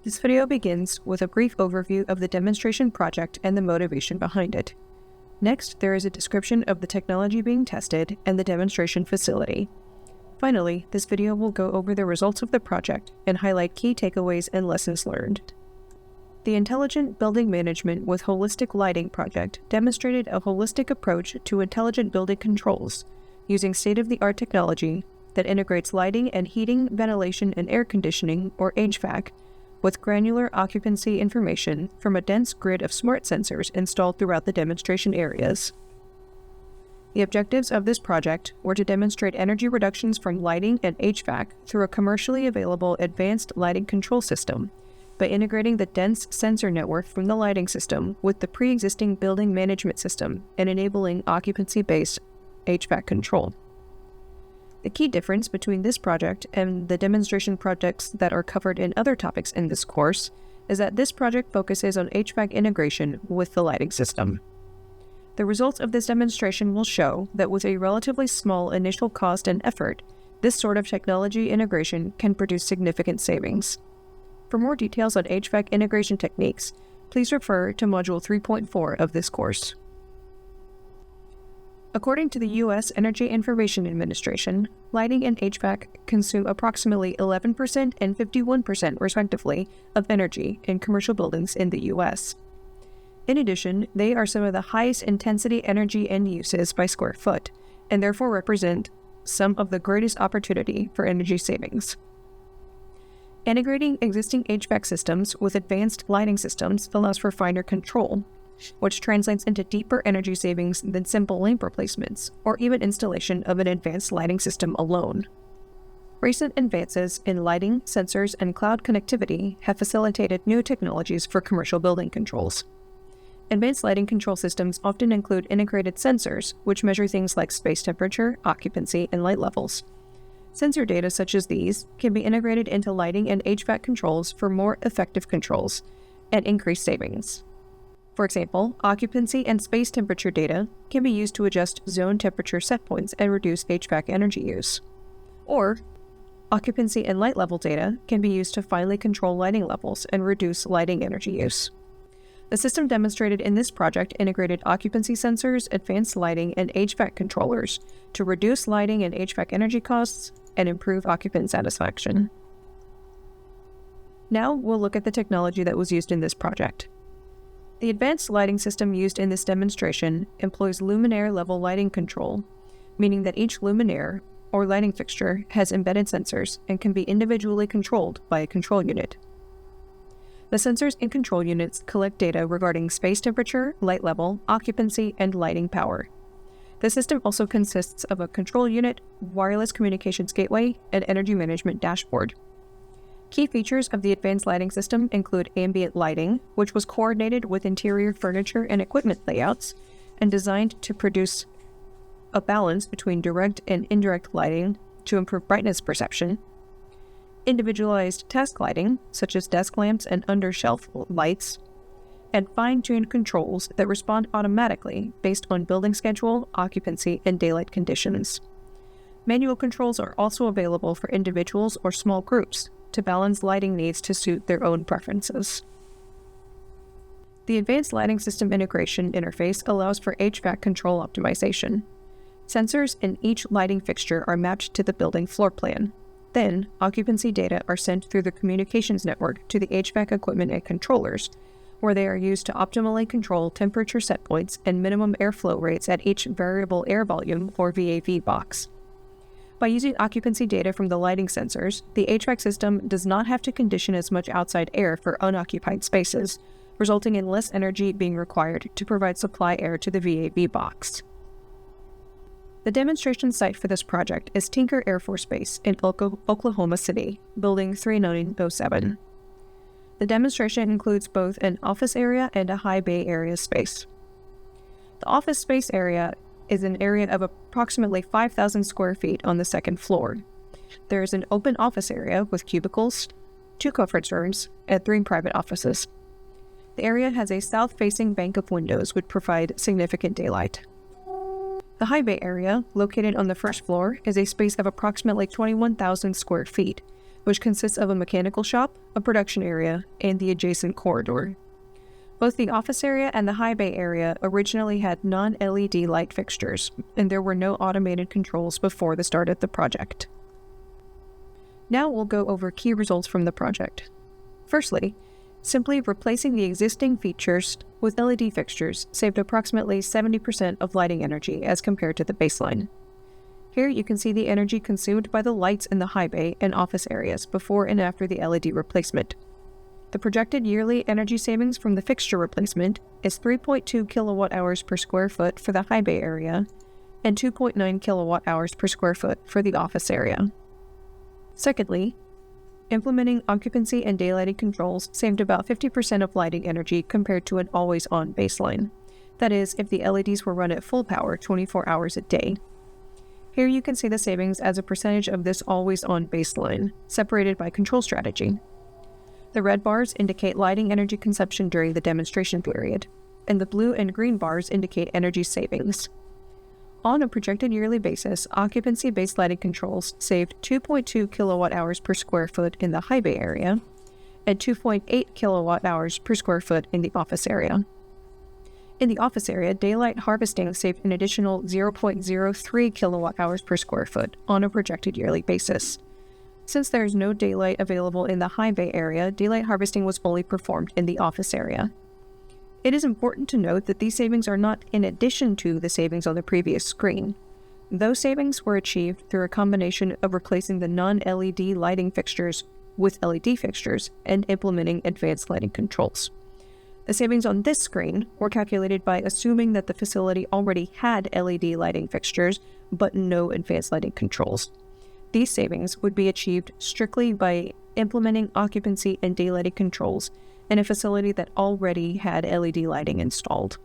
This video begins with a brief overview of the demonstration project and the motivation behind it. Next, there is a description of the technology being tested and the demonstration facility. Finally, this video will go over the results of the project and highlight key takeaways and lessons learned. The Intelligent Building Management with Holistic Lighting project demonstrated a holistic approach to intelligent building controls using state-of-the-art technology that integrates lighting and heating, ventilation, and air conditioning, or HVAC, with granular occupancy information from a dense grid of smart sensors installed throughout the demonstration areas. The objectives of this project were to demonstrate energy reductions from lighting and HVAC through a commercially available advanced lighting control system by integrating the dense sensor network from the lighting system with the pre-existing building management system and enabling occupancy-based HVAC control. The key difference between this project and the demonstration projects that are covered in other topics in this course is that this project focuses on HVAC integration with the lighting system. The results of this demonstration will show that with a relatively small initial cost and effort, this sort of technology integration can produce significant savings. For more details on HVAC integration techniques, please refer to Module 3.4 of this course. According to the U.S. Energy Information Administration, lighting and HVAC consume approximately 11% and 51% respectively of energy in commercial buildings in the U.S. In addition, they are some of the highest intensity energy end uses by square foot, and therefore represent some of the greatest opportunity for energy savings. Integrating existing HVAC systems with advanced lighting systems allows for finer control, which translates into deeper energy savings than simple lamp replacements, or even installation of an advanced lighting system alone. Recent advances in lighting, sensors, and cloud connectivity have facilitated new technologies for commercial building controls. Advanced lighting control systems often include integrated sensors, which measure things like space temperature, occupancy, and light levels. Sensor data such as these can be integrated into lighting and HVAC controls for more effective controls and increased savings. For example, occupancy and space temperature data can be used to adjust zone temperature set points and reduce HVAC energy use. Or, occupancy and light level data can be used to finely control lighting levels and reduce lighting energy use. The system demonstrated in this project integrated occupancy sensors, advanced lighting, and HVAC controllers to reduce lighting and HVAC energy costs and improve occupant satisfaction. Now we'll look at the technology that was used in this project. The advanced lighting system used in this demonstration employs luminaire-level lighting control, meaning that each luminaire, or lighting fixture, has embedded sensors and can be individually controlled by a control unit. The sensors and control units collect data regarding space temperature, light level, occupancy, and lighting power. The system also consists of a control unit, wireless communications gateway, and energy management dashboard. Key features of the advanced lighting system include ambient lighting, which was coordinated with interior furniture and equipment layouts and designed to produce a balance between direct and indirect lighting to improve brightness perception. Individualized task lighting, such as desk lamps and under-shelf lights, and fine-tuned controls that respond automatically based on building schedule, occupancy, and daylight conditions. Manual controls are also available for individuals or small groups to balance lighting needs to suit their own preferences. The Advanced Lighting System Integration interface allows for HVAC control optimization. Sensors in each lighting fixture are mapped to the building floor plan. Then, occupancy data are sent through the communications network to the HVAC equipment and controllers, where they are used to optimally control temperature set points and minimum airflow rates at each variable air volume, or VAV box. By using occupancy data from the lighting sensors, the HVAC system does not have to condition as much outside air for unoccupied spaces, resulting in less energy being required to provide supply air to the VAV box. The demonstration site for this project is Tinker Air Force Base in Oklahoma City, Building 3907. The demonstration includes both an office area and a high bay area space. The office space area is an area of approximately 5,000 square feet on the second floor. There is an open office area with cubicles, 2 conference rooms, and 3 private offices. The area has a south-facing bank of windows which provide significant daylight. The high bay area, located on the first floor, is a space of approximately 21,000 square feet, which consists of a mechanical shop, a production area, and the adjacent corridor. Both the office area and the high bay area originally had non-LED light fixtures, and there were no automated controls before the start of the project. Now we'll go over key results from the project. Firstly, simply replacing the existing features with LED fixtures saved approximately 70% of lighting energy as compared to the baseline. Here you can see the energy consumed by the lights in the high bay and office areas before and after the LED replacement. The projected yearly energy savings from the fixture replacement is 3.2 kilowatt hours per square foot for the high bay area and 2.9 kilowatt hours per square foot for the office area. Secondly, implementing occupancy and daylighting controls saved about 50% of lighting energy compared to an always-on baseline. That is, if the LEDs were run at full power 24 hours a day. Here you can see the savings as a percentage of this always-on baseline, separated by control strategy. The red bars indicate lighting energy consumption during the demonstration period, and the blue and green bars indicate energy savings. On a projected yearly basis, occupancy-based lighting controls saved 2.2 kilowatt hours per square foot in the high bay area and 2.8 kilowatt hours per square foot in the office area. In the office area, daylight harvesting saved an additional 0.03 kilowatt hours per square foot on a projected yearly basis. Since there is no daylight available in the high bay area, daylight harvesting was only performed in the office area. It is important to note that these savings are not in addition to the savings on the previous screen. Those savings were achieved through a combination of replacing the non-LED lighting fixtures with LED fixtures and implementing advanced lighting controls. The savings on this screen were calculated by assuming that the facility already had LED lighting fixtures, but no advanced lighting controls. These savings would be achieved strictly by implementing occupancy and daylighting controls in a facility that already had LED lighting installed.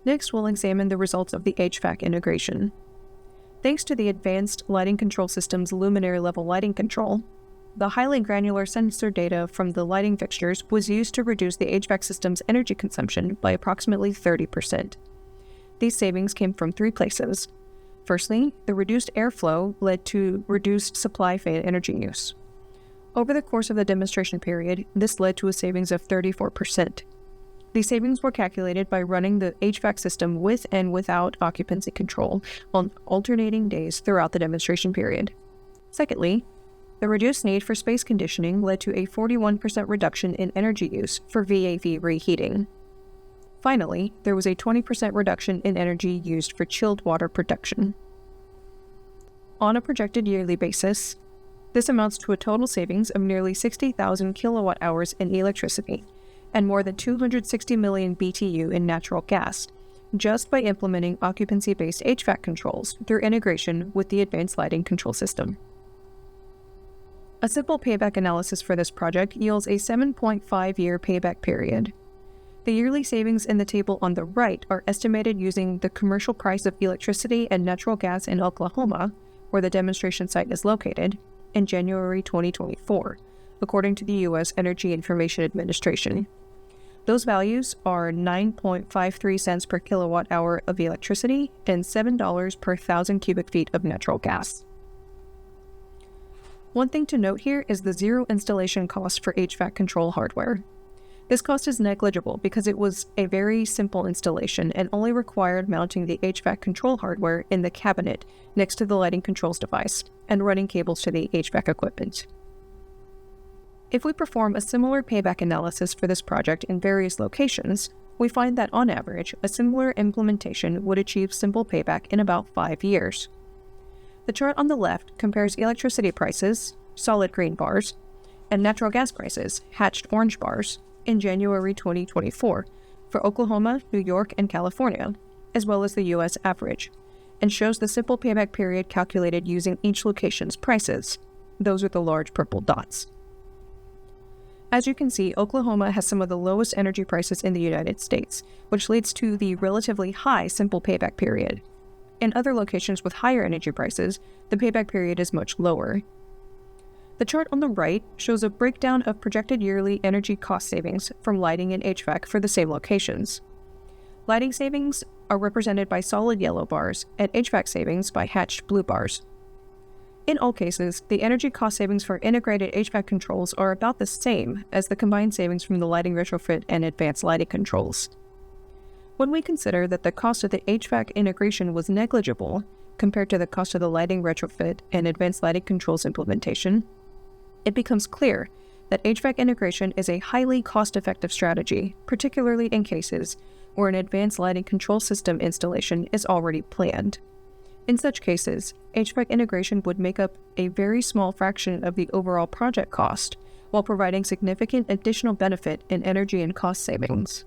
Next, we'll examine the results of the HVAC integration. Thanks to the advanced lighting control system's luminaire level lighting control, the highly granular sensor data from the lighting fixtures was used to reduce the HVAC system's energy consumption by approximately 30%. These savings came from three places. Firstly, the reduced airflow led to reduced supply fan energy use. Over the course of the demonstration period, this led to a savings of 34%. These savings were calculated by running the HVAC system with and without occupancy control on alternating days throughout the demonstration period. Secondly, the reduced need for space conditioning led to a 41% reduction in energy use for VAV reheating. Finally, there was a 20% reduction in energy used for chilled water production. On a projected yearly basis, this amounts to a total savings of nearly 60,000 kilowatt hours in electricity and more than 260 million BTU in natural gas, just by implementing occupancy-based HVAC controls through integration with the advanced lighting control system. A simple payback analysis for this project yields a 7.5-year payback period. The yearly savings in the table on the right are estimated using the commercial price of electricity and natural gas in Oklahoma, where the demonstration site is located, in January 2024, according to the U.S. Energy Information Administration. Those values are 9.53 cents per kilowatt hour of electricity and $7 per 1,000 cubic feet of natural gas. One thing to note here is the zero installation cost for HVAC control hardware. This cost is negligible because it was a very simple installation and only required mounting the HVAC control hardware in the cabinet next to the lighting controls device and running cables to the HVAC equipment. If we perform a similar payback analysis for this project in various locations, we find that on average, a similar implementation would achieve simple payback in about 5 years. The chart on the left compares electricity prices, solid green bars, and natural gas prices, hatched orange bars, in January 2024 for Oklahoma, New York, and California, as well as the U.S. average, and shows the simple payback period calculated using each location's prices. Those are the large purple dots. As you can see, Oklahoma has some of the lowest energy prices in the United States, which leads to the relatively high simple payback period. In other locations with higher energy prices, the payback period is much lower. The chart on the right shows a breakdown of projected yearly energy cost savings from lighting and HVAC for the same locations. Lighting savings are represented by solid yellow bars and HVAC savings by hatched blue bars. In all cases, the energy cost savings for integrated HVAC controls are about the same as the combined savings from the lighting retrofit and advanced lighting controls. When we consider that the cost of the HVAC integration was negligible compared to the cost of the lighting retrofit and advanced lighting controls implementation, it becomes clear that HVAC integration is a highly cost-effective strategy, particularly in cases where an advanced lighting control system installation is already planned. In such cases, HVAC integration would make up a very small fraction of the overall project cost, while providing significant additional benefit in energy and cost savings.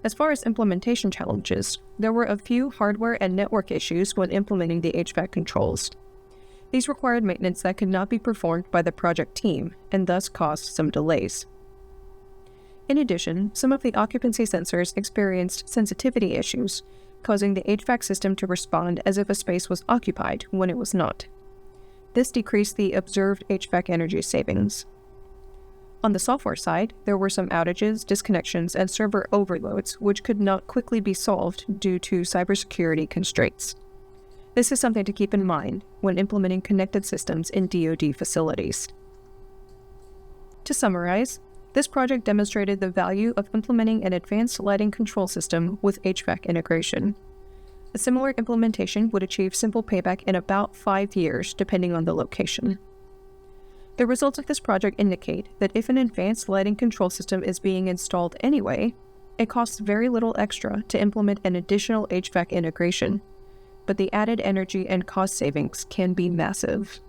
As far as implementation challenges, there were a few hardware and network issues when implementing the HVAC controls. These required maintenance that could not be performed by the project team, and thus caused some delays. In addition, some of the occupancy sensors experienced sensitivity issues, causing the HVAC system to respond as if a space was occupied when it was not. This decreased the observed HVAC energy savings. On the software side, there were some outages, disconnections, and server overloads which could not quickly be solved due to cybersecurity constraints. This is something to keep in mind when implementing connected systems in DoD facilities. To summarize, this project demonstrated the value of implementing an advanced lighting control system with HVAC integration. A similar implementation would achieve simple payback in about 5 years, depending on the location. The results of this project indicate that if an advanced lighting control system is being installed anyway, it costs very little extra to implement an additional HVAC integration, but the added energy and cost savings can be massive.